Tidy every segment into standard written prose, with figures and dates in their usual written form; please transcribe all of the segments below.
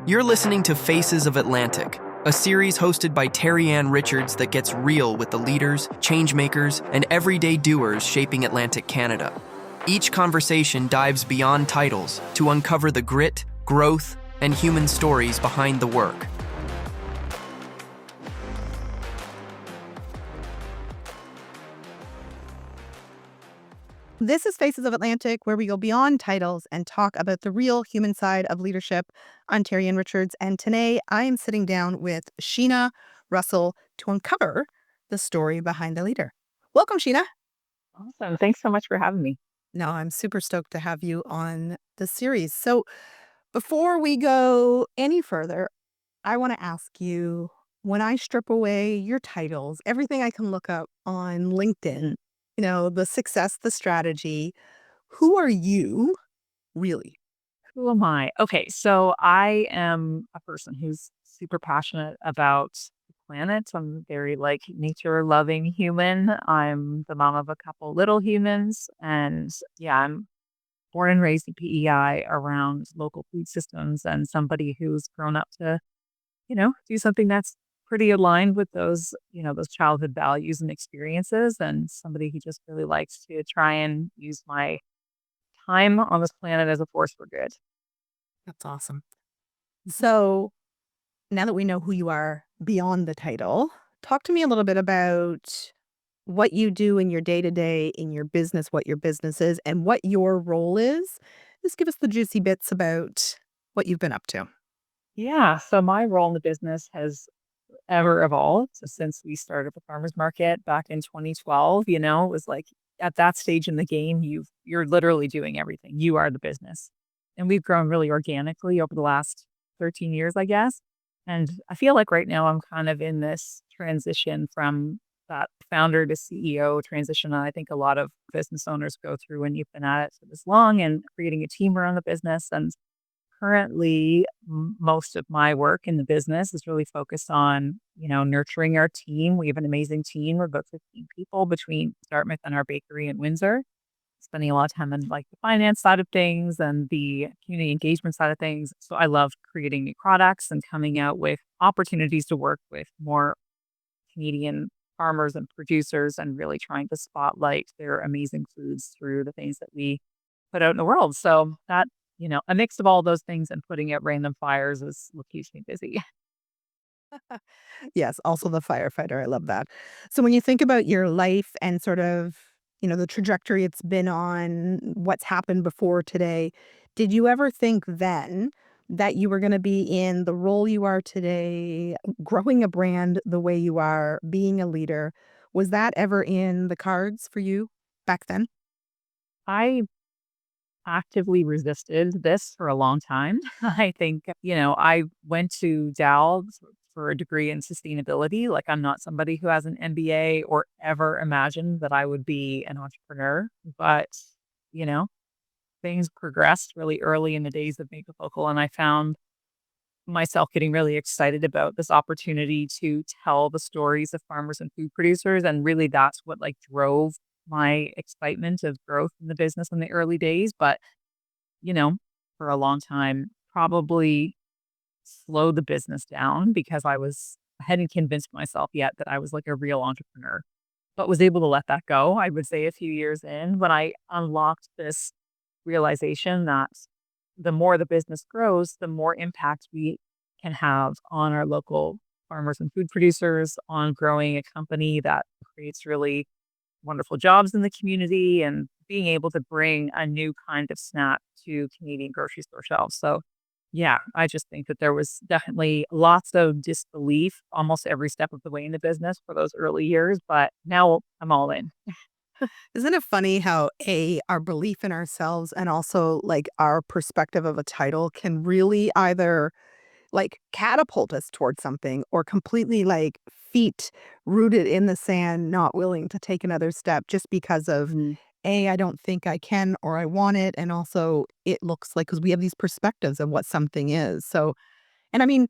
You're listening to Faces of Atlantic, a series hosted by Terri-Ann that gets real with the leaders, changemakers, and everyday doers shaping Atlantic Canada. Each conversation dives beyond titles to uncover the grit, growth, and human stories behind the work. This is Faces of Atlantic, where we go beyond titles and talk about the real human side of leadership. I'm Terri-Ann, and today I am sitting down with Sheena Russell to uncover the story behind the leader. Welcome, Sheena. Awesome. Thanks so much for having me. No, I'm super stoked to have you on the series. So before we go any further, I want to ask you, when I strip away your titles, everything I can look up on LinkedIn, the success, the strategy, who are you really? Who am I? Okay, so I am a person who's super passionate about the planet. I'm very nature loving human. I'm the mom of a couple little humans. And yeah, I'm born and raised in PEI around local food systems and somebody who's grown up to, do something that's pretty aligned with those childhood values and experiences, and somebody who just really likes to try and use my time on this planet as a force for good. That's awesome. So now that we know who you are beyond the title, talk to me a little bit about what you do in your day to day, in your business, what your business is, and what your role is. Just give us the juicy bits about what you've been up to. Yeah. So my role in the business has ever evolved. So since we started the farmers market back in 2012, it was like at that stage in the game, you're literally doing everything. You are the business. And we've grown really organically over the last 13 years, I guess. And I feel like right now I'm kind of in this transition from that founder to CEO transition. And I think a lot of business owners go through when you've been at it for this long and creating a team around the business. And currently, most of my work in the business is really focused on, nurturing our team. We have an amazing team. We're about 15 people between Dartmouth and our bakery in Windsor, spending a lot of time on the finance side of things and the community engagement side of things. So I love creating new products and coming out with opportunities to work with more Canadian farmers and producers and really trying to spotlight their amazing foods through the things that we put out in the world. So that, a mix of all those things and putting out random fires is what keeps me busy. Yes, also the firefighter. I love that. So when you think about your life and sort of, the trajectory it's been on, what's happened before today, did you ever think then that you were going to be in the role you are today, growing a brand the way you are, being a leader? Was that ever in the cards for you back then? I actively resisted this for a long time. I think, I went to Dal for a degree in sustainability. Like, I'm not somebody who has an MBA or ever imagined that I would be an entrepreneur. But, you know, things progressed really early in the days of Make a Focal. And I found myself getting really excited about this opportunity to tell the stories of farmers and food producers. And really, that's what drove my excitement of growth in the business in the early days. But you know, for a long time, probably slowed the business down because I hadn't convinced myself yet that I was like a real entrepreneur, but was able to let that go. I would say a few years in when I unlocked this realization that the more the business grows, the more impact we can have on our local farmers and food producers, on growing a company that creates really wonderful jobs in the community and being able to bring a new kind of snack to Canadian grocery store shelves. So, yeah, I just think that there was definitely lots of disbelief almost every step of the way in the business for those early years, but now I'm all in. Isn't it funny how our belief in ourselves and also like our perspective of a title can really either like catapult us towards something or completely like feet rooted in the sand, not willing to take another step just because of Mm. I don't think I can or I want it. And also it looks like because we have these perspectives of what something is. So, and I mean,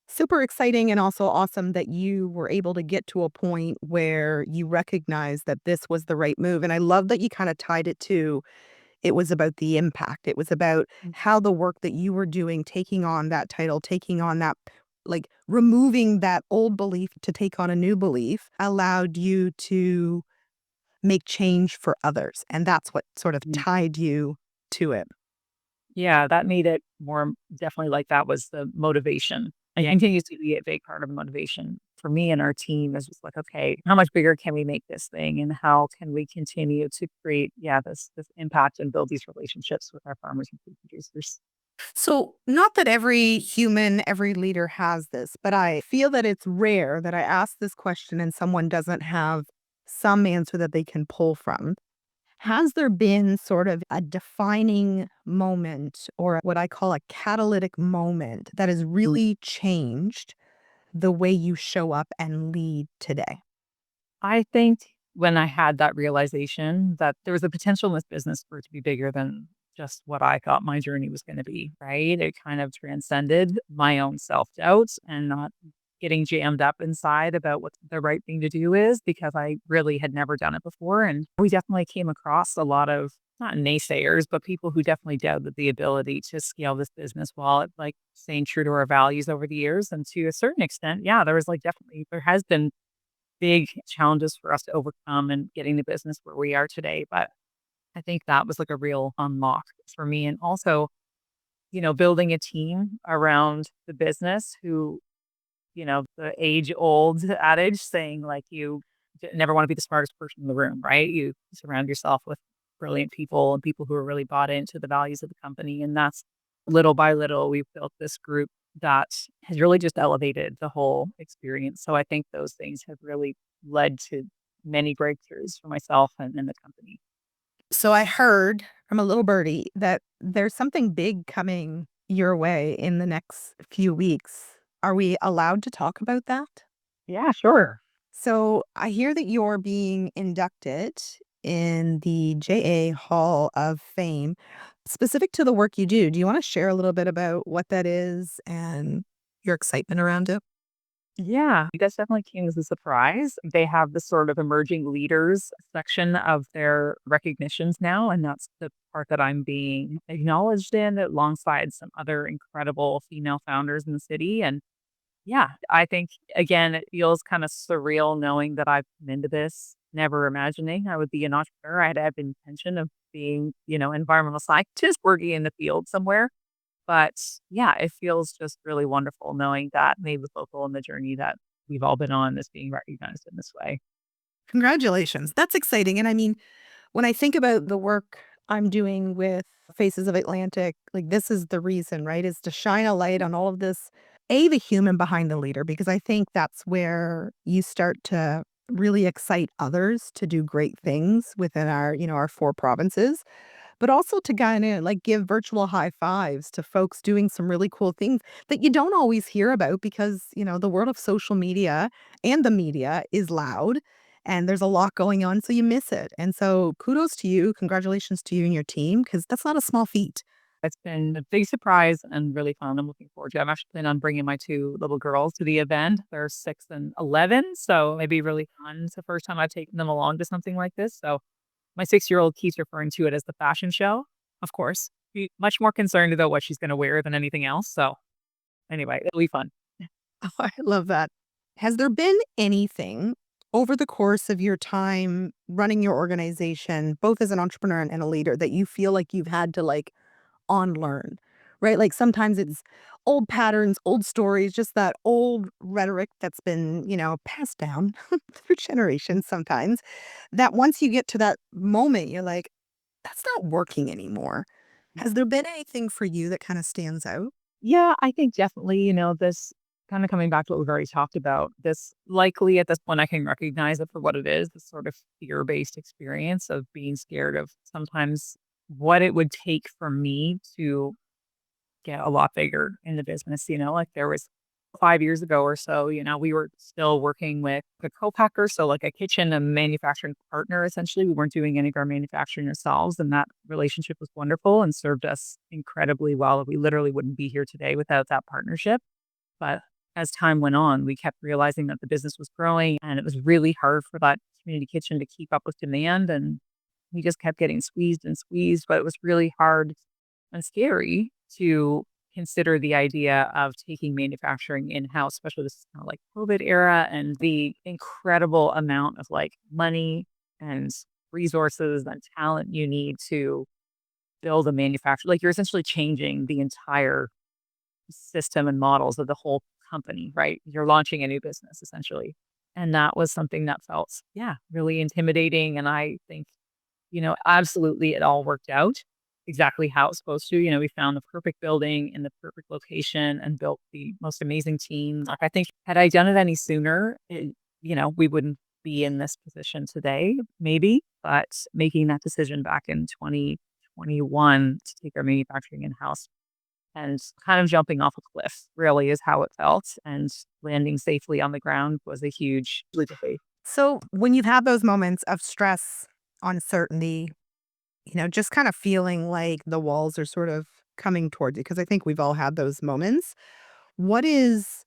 super exciting and also awesome that you were able to get to a point where you recognize that this was the right move. And I love that you kind of tied it to It was about the impact. It was about how the work that you were doing, taking on that title, taking on that, like removing that old belief to take on a new belief allowed you to make change for others. And that's what sort of tied you to it. Yeah, that made it more definitely like that was the motivation. And it continues to be a big part of the motivation for me and our team is just like, okay, how much bigger can we make this thing? And how can we continue to create, this impact and build these relationships with our farmers and food producers? So, not that every human, every leader has this, but I feel that it's rare that I ask this question and someone doesn't have some answer that they can pull from. Has there been sort of a defining moment or what I call a catalytic moment that has really changed the way you show up and lead today? I think when I had that realization that there was a potential in this business for it to be bigger than just what I thought my journey was going to be, right? It kind of transcended my own self doubts and not getting jammed up inside about what the right thing to do is because I really had never done it before. And we definitely came across a lot of not naysayers, but people who definitely doubted the ability to scale this business while like staying true to our values over the years. And to a certain extent, there was there has been big challenges for us to overcome and getting the business where we are today. But I think that was like a real unlock for me. And also, building a team around the business who, the age old adage saying like never want to be the smartest person in the room, right? You surround yourself with brilliant people and people who are really bought into the values of the company. And that's little by little, we've built this group that has really just elevated the whole experience. So I think those things have really led to many breakthroughs for myself and the company. So I heard from a little birdie that there's something big coming your way in the next few weeks. Are we allowed to talk about that? Yeah, sure. So I hear that you're being inducted in the JA Hall of Fame. Specific to the work you do, you want to share a little bit about what that is and your excitement around it? Yeah, that's definitely came as a surprise. They have the sort of emerging leaders section of their recognitions now, and that's the part that I'm being acknowledged in alongside some other incredible female founders in the city. And yeah, I think again, it feels kind of surreal knowing that I've come into this, never imagining I would be an entrepreneur. I had every intention of being, environmental scientist working in the field somewhere. But yeah, it feels just really wonderful knowing that maybe was local in the journey that we've all been on is being recognized in this way. Congratulations. That's exciting. And I mean, when I think about the work I'm doing with Faces of Atlantic, like this is the reason, right? Is to shine a light on all of this, the human behind the leader, because I think that's where you start to really excite others to do great things within our 4 provinces, but also to kind of like give virtual high fives to folks doing some really cool things that you don't always hear about because, the world of social media and the media is loud and there's a lot going on. So you miss it. And so kudos to you. Congratulations to you and your team because that's not a small feat. It's been a big surprise and really fun. I'm looking forward to it. I'm actually planning on bringing my two little girls to the event. They're 6 and 11. So it'd be really fun. It's the first time I've taken them along to something like this. So my 6-year-old keeps referring to it as the fashion show, of course. Much more concerned about what she's going to wear than anything else. So anyway, it'll be fun. Oh, I love that. Has there been anything over the course of your time running your organization, both as an entrepreneur and a leader, that you feel like you've had to like unlearn, right? Like sometimes it's old patterns, old stories, just that old rhetoric that's been, passed down through generations sometimes. That once you get to that moment, you're like, that's not working anymore. Has there been anything for you that kind of stands out? Yeah, I think definitely, this kind of coming back to what we've already talked about, this likely at this point, I can recognize it for what it is, this sort of fear based experience of being scared of sometimes what it would take for me to get a lot bigger in the business. Like there was 5 years ago or so, we were still working with a co-packer. So like a kitchen, a manufacturing partner, essentially. We weren't doing any of our manufacturing ourselves. And that relationship was wonderful and served us incredibly well. We literally wouldn't be here today without that partnership. But as time went on, we kept realizing that the business was growing and it was really hard for that community kitchen to keep up with demand. And we just kept getting squeezed and squeezed, but it was really hard and scary to consider the idea of taking manufacturing in-house, especially this kind of like COVID era and the incredible amount of like money and resources and talent you need to build a manufacturer. Like you're essentially changing the entire system and models of the whole company, right? You're launching a new business essentially. And that was something that felt, yeah, really intimidating. And I think, absolutely it all worked out exactly how it's supposed to. We found the perfect building in the perfect location and built the most amazing team. Like, I think had I done it any sooner, we wouldn't be in this position today, maybe. But making that decision back in 2021 to take our manufacturing in house and kind of jumping off a cliff really is how it felt. And landing safely on the ground was a huge leap of faith. So when you've had those moments of stress, uncertainty, just kind of feeling like the walls are sort of coming towards you, because I think we've all had those moments. What is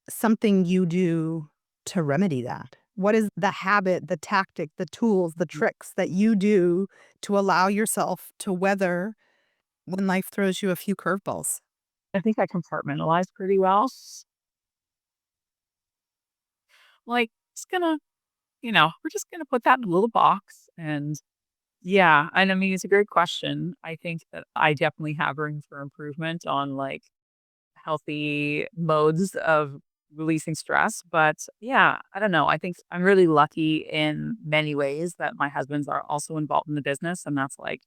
something you do to remedy that? What is the habit, the tactic, the tools, the tricks that you do to allow yourself to weather when life throws you a few curveballs? I think I compartmentalized pretty well. Like, we're just gonna put that in a little box. And yeah, and I mean, it's a great question. I think that I definitely have room for improvement on like healthy modes of releasing stress. But yeah, I don't know. I think I'm really lucky in many ways that my husband's are also involved in the business. And that's like,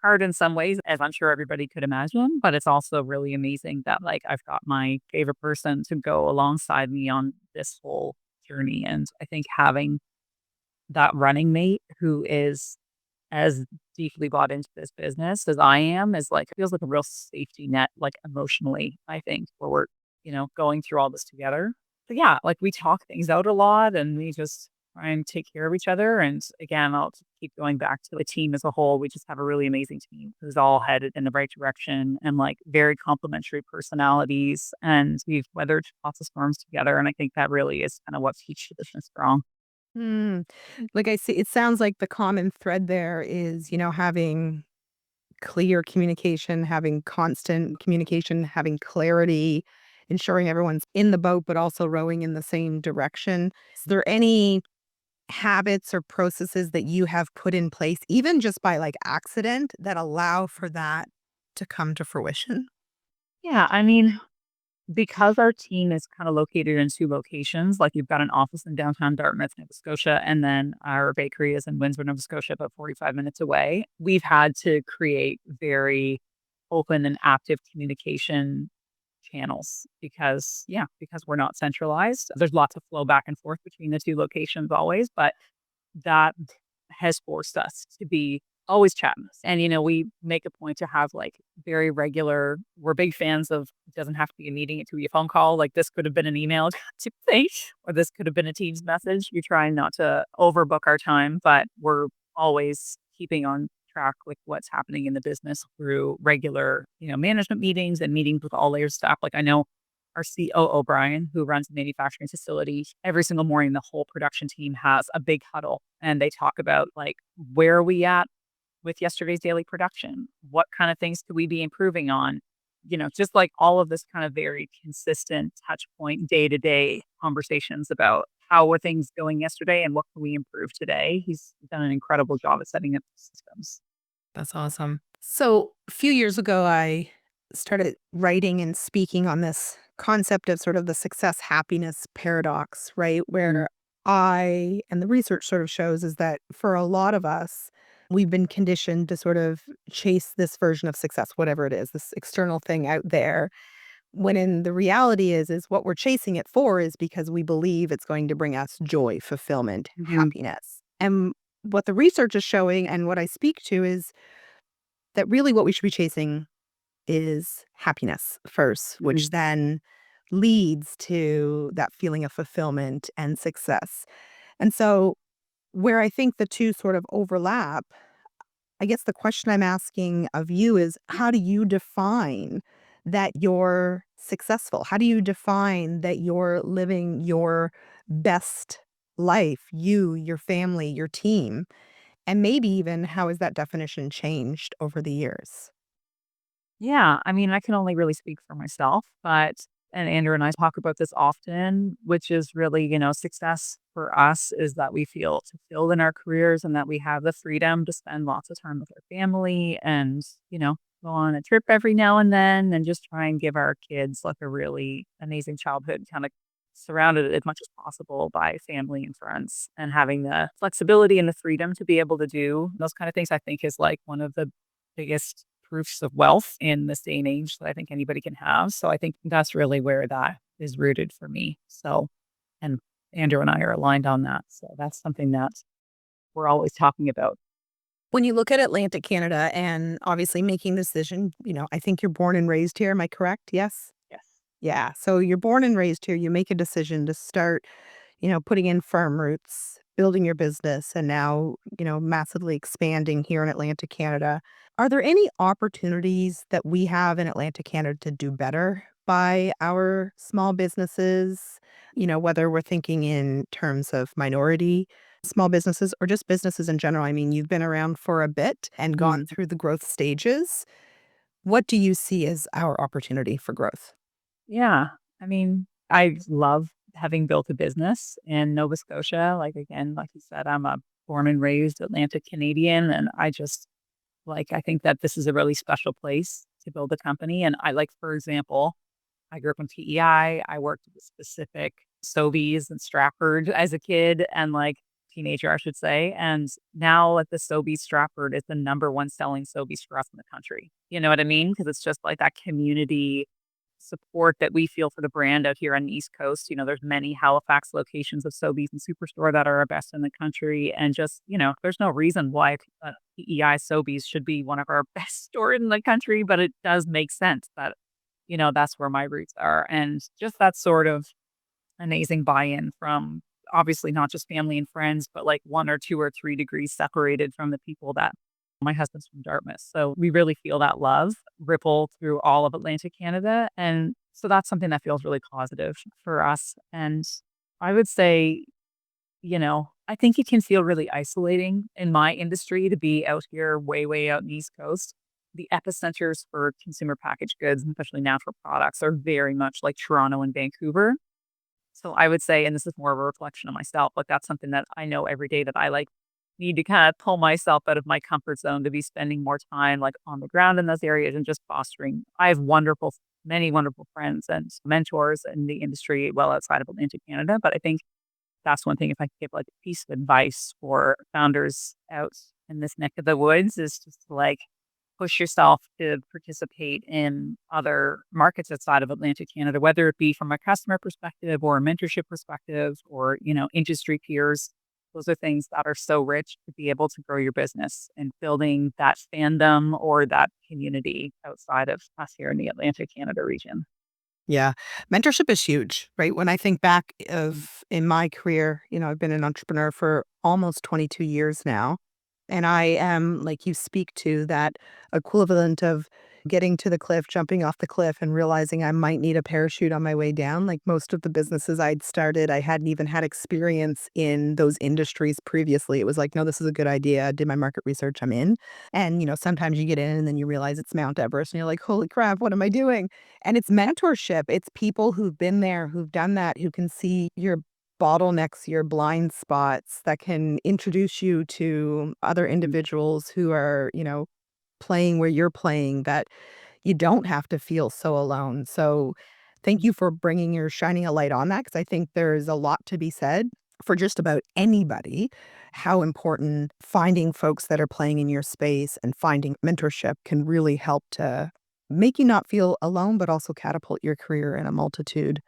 hard in some ways, as I'm sure everybody could imagine. But it's also really amazing that like I've got my favorite person to go alongside me on this whole journey. And I think having that running mate who is as deeply bought into this business as I am is like feels like a real safety net, like emotionally, I think, where we're, going through all this together. So yeah, like we talk things out a lot and we just try and take care of each other. And again, I'll just keep going back to the team as a whole. We just have a really amazing team who's all headed in the right direction and like very complementary personalities. And we've weathered lots of storms together. And I think that really is kind of what keeps the business strong. Hmm. Like I see, it sounds like the common thread there is, having clear communication, having constant communication, having clarity, ensuring everyone's in the boat, but also rowing in the same direction. Is there any habits or processes that you have put in place, even just by like accident, that allow for that to come to fruition? Yeah, I mean, because our team is kind of located in 2 locations, like, you've got an office in downtown Dartmouth, Nova Scotia, and then our bakery is in Windsor, Nova Scotia, about 45 minutes away. We've had to create very open and active communication channels because we're not centralized. There's lots of flow back and forth between the 2 locations always, but that has forced us to be always chatting. And, we make a point to have like very regular, we're big fans of it doesn't have to be a meeting, it could be a phone call. Like this could have been an email to think, or this could have been a Teams message. You're trying not to overbook our time, but we're always keeping on track with what's happening in the business through regular, management meetings and meetings with all layers of staff. Like I know our COO, Brian, who runs the manufacturing facility, every single morning, the whole production team has a big huddle and they talk about like, where are we at with yesterday's daily production? What kind of things could we be improving on? Just like all of this kind of very consistent touch point, day to day conversations about how were things going yesterday and what can we improve today. He's done an incredible job at setting up systems. That's awesome. So, a few years ago, I started writing and speaking on this concept of sort of the success happiness paradox, right? Where and the research sort of shows is that for a lot of us, we've been conditioned to sort of chase this version of success, whatever it is, this external thing out there. When in the reality is what we're chasing it for is because we believe it's going to bring us joy, fulfillment, Mhm. happiness. And what the research is showing and what I speak to is that really what we should be chasing is happiness first, which Mhm. then leads to that feeling of fulfillment and success. And so, where I think the two sort of overlap, I guess the question I'm asking of you is how do you define that you're successful? How do you define that you're living your best life, you, your family, your team? And maybe even how has that definition changed over the years? Yeah, I mean, I can only really speak for myself, but and Andrew and I talk about this often, which is really, success for us is that we feel fulfilled in our careers and that we have the freedom to spend lots of time with our family and, go on a trip every now and then and just try and give our kids like a really amazing childhood, kind of surrounded as much as possible by family and friends and having the flexibility and the freedom to be able to do those kind of things, I think is like one of the biggest proofs of wealth in this day and age that I think anybody can have. So I think that's really where that is rooted for me. So, and Andrew and I are aligned on that. So that's something that we're always talking about. When you look at Atlantic Canada and obviously making the decision, I think you're born and raised here. Am I correct? Yes. Yes. Yeah. So you're born and raised here. You make a decision to start, putting in firm roots, building your business, and now, massively expanding here in Atlantic Canada. Are there any opportunities that we have in Atlantic Canada to do better by our small businesses? Whether we're thinking in terms of minority small businesses or just businesses in general. I mean, you've been around for a bit and gone through the growth stages. What do you see as our opportunity for growth? Yeah. I mean, I love having built a business in Nova Scotia. Like, again, like you said, I'm a born and raised Atlantic Canadian. And I think that this is a really special place to build a company. And for example, I grew up in PEI. I worked with specific Sobeys and Stratford as a kid and teenager, I should say. And now at the Sobeys Stratford is the number one selling Sobeys for us in the country. You know what I mean? Because it's just like that community support that we feel for the brand out here on the East Coast. There's many Halifax locations of Sobeys and Superstore that are our best in the country. And just, there's no reason why PEI Sobeys should be one of our best stores in the country, but it does make sense that that's where my roots are. And just that sort of amazing buy-in from obviously not just family and friends, but like 1 or 2 or 3 degrees separated from the people that my husband's from Dartmouth. So we really feel that love ripple through all of Atlantic Canada. And so that's something that feels really positive for us. And I would say, I think it can feel really isolating in my industry to be out here way, way out in the East Coast. The epicenters for consumer packaged goods, and especially natural products, are very much like Toronto and Vancouver. So I would say, and this is more of a reflection of myself, but that's something that I know every day that I need to kind of pull myself out of my comfort zone to be spending more time on the ground in those areas and just fostering. I have many wonderful friends and mentors in the industry well outside of Atlantic Canada. But I think that's one thing if I could give a piece of advice for founders out in this neck of the woods is just to push yourself to participate in other markets outside of Atlantic Canada, whether it be from a customer perspective or a mentorship perspective or, industry peers. Those are things that are so rich to be able to grow your business and building that fandom or that community outside of us here in the Atlantic Canada region. Yeah. Mentorship is huge, right? When I think back of in my career, I've been an entrepreneur for almost 22 years now. And I am, like you speak to, that equivalent of getting to the cliff, jumping off the cliff, and realizing I might need a parachute on my way down. Like most of the businesses I'd started, I hadn't even had experience in those industries previously. It was like, no, this is a good idea. I did my market research, I'm in. And, sometimes you get in and then you realize it's Mount Everest and you're like, holy crap, what am I doing? And it's mentorship. It's people who've been there, who've done that, who can see your bottlenecks, your blind spots that can introduce you to other individuals who are, playing where you're playing, that you don't have to feel so alone. So thank you for shining a light on that because I think there's a lot to be said for just about anybody, how important finding folks that are playing in your space and finding mentorship can really help to make you not feel alone, but also catapult your career in a multitude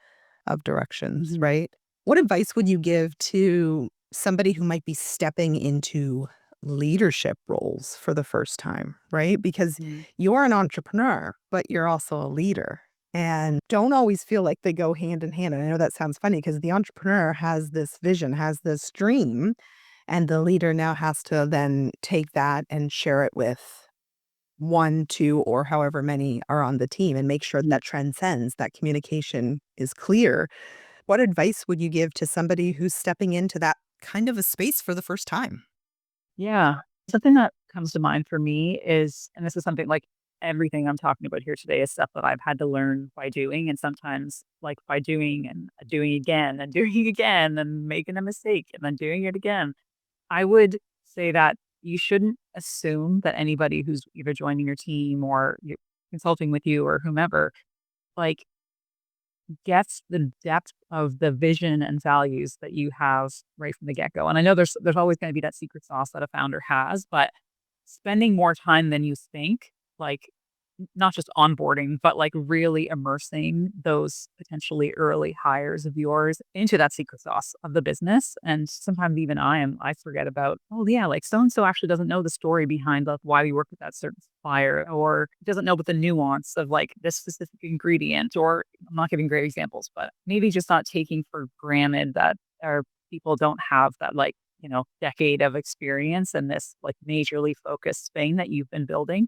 of directions, Mhm. right? What advice would you give to somebody who might be stepping into leadership roles for the first time, right? Because Mhm. you're an entrepreneur, but you're also a leader and don't always feel like they go hand in hand. And I know that sounds funny because the entrepreneur has this vision, has this dream, and the leader now has to then take that and share it with one, two, or however many are on the team and make sure that transcends, that communication is clear. What advice would you give to somebody who's stepping into that kind of a space for the first time? Yeah. Something that comes to mind for me is, and this is something like everything I'm talking about here today is stuff that I've had to learn by doing, and sometimes like by doing and doing again and doing again and making a mistake and then doing it again. I would say that you shouldn't assume that anybody who's either joining your team or consulting with you or whomever, like, gets the depth of the vision and values that you have right from the get-go. And I know there's always gonna be that secret sauce that a founder has, but spending more time than you think, like, not just onboarding, but, like, really immersing those potentially early hires of yours into that secret sauce of the business. And sometimes even I forget about, "Oh, yeah, like, so and so actually doesn't know the story behind, like, why we work with that certain supplier, or doesn't know about the nuance of, like, this specific ingredient," or I'm not giving great examples, but maybe just not taking for granted that our people don't have that, like, decade of experience in this, like, majorly focused thing that you've been building.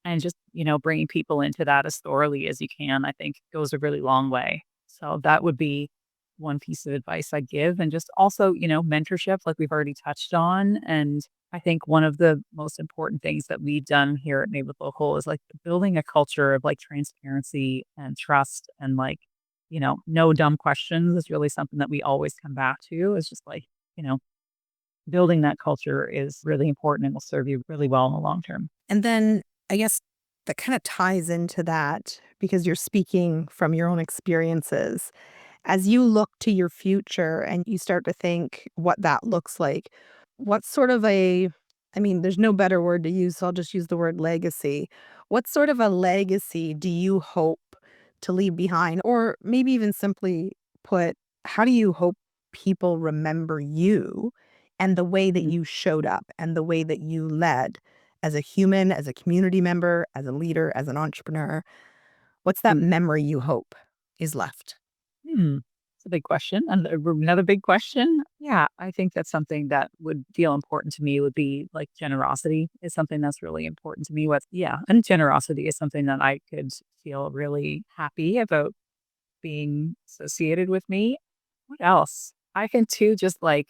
And just, bringing people into that as thoroughly as you can, I think goes a really long way. So that would be one piece of advice I'd give. And just also, mentorship, like we've already touched on. And I think one of the most important things that we've done here at Made with Local is like building a culture of like transparency and trust and like, no dumb questions is really something that we always come back to. Is just like, you know, building that culture is really important and will serve you really well in the long term. And then I guess that kind of ties into that because you're speaking from your own experiences. As you look to your future and you start to think what that looks like, what sort of I mean, there's no better word to use, so I'll just use the word legacy. What sort of a legacy do you hope to leave behind? Or maybe even simply put, how do you hope people remember you and the way that Mm, you showed up and the way that you led as a human, as a community member, as a leader, as an entrepreneur? What's that memory you hope is left? hmm. It's a big question. And another big question. Yeah, I think that's something that would feel important to me would be like generosity is something that's really important to me. And generosity is something that I could feel really happy about being associated with me. What else? I can too, just like,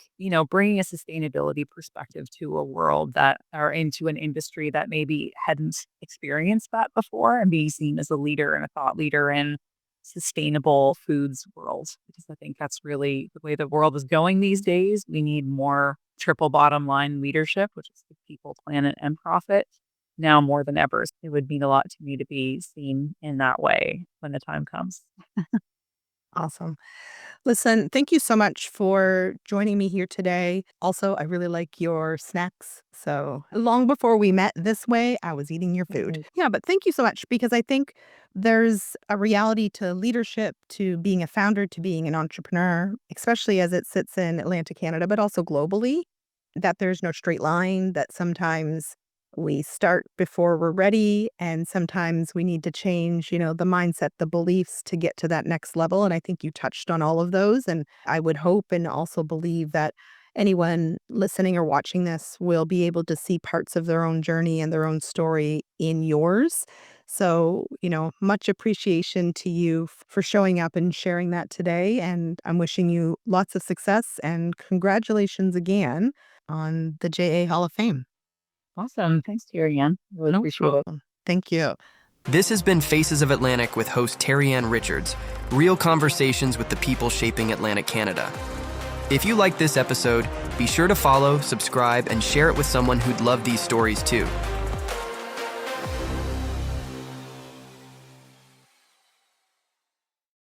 bringing a sustainability perspective to a world that or into an industry that maybe hadn't experienced that before and being seen as a leader and a thought leader in sustainable foods world. Because I think that's really the way the world is going these days. We need more triple bottom line leadership, which is the people, planet, and profit. Now more than ever, it would mean a lot to me to be seen in that way when the time comes. Awesome. Listen, thank you so much for joining me here today. Also, I really like your snacks. So, long before we met this way, I was eating your food. Mhm. Yeah, but thank you so much because I think there's a reality to leadership, to being a founder, to being an entrepreneur, especially as it sits in Atlantic Canada, but also globally, that there's no straight line, that sometimes we start before we're ready, and sometimes we need to change, the mindset, the beliefs to get to that next level. And I think you touched on all of those. And I would hope and also believe that anyone listening or watching this will be able to see parts of their own journey and their own story in yours. So, much appreciation to you for showing up and sharing that today. And I'm wishing you lots of success and congratulations again on the JA Hall of Fame. Awesome. Thanks, Terri-Ann. Really No appreciate it. problem. Thank you. This has been Faces of Atlantic with host Terri-Ann Richards, real conversations with the people shaping Atlantic Canada. If you like this episode, be sure to follow, subscribe, and share it with someone who'd love these stories too.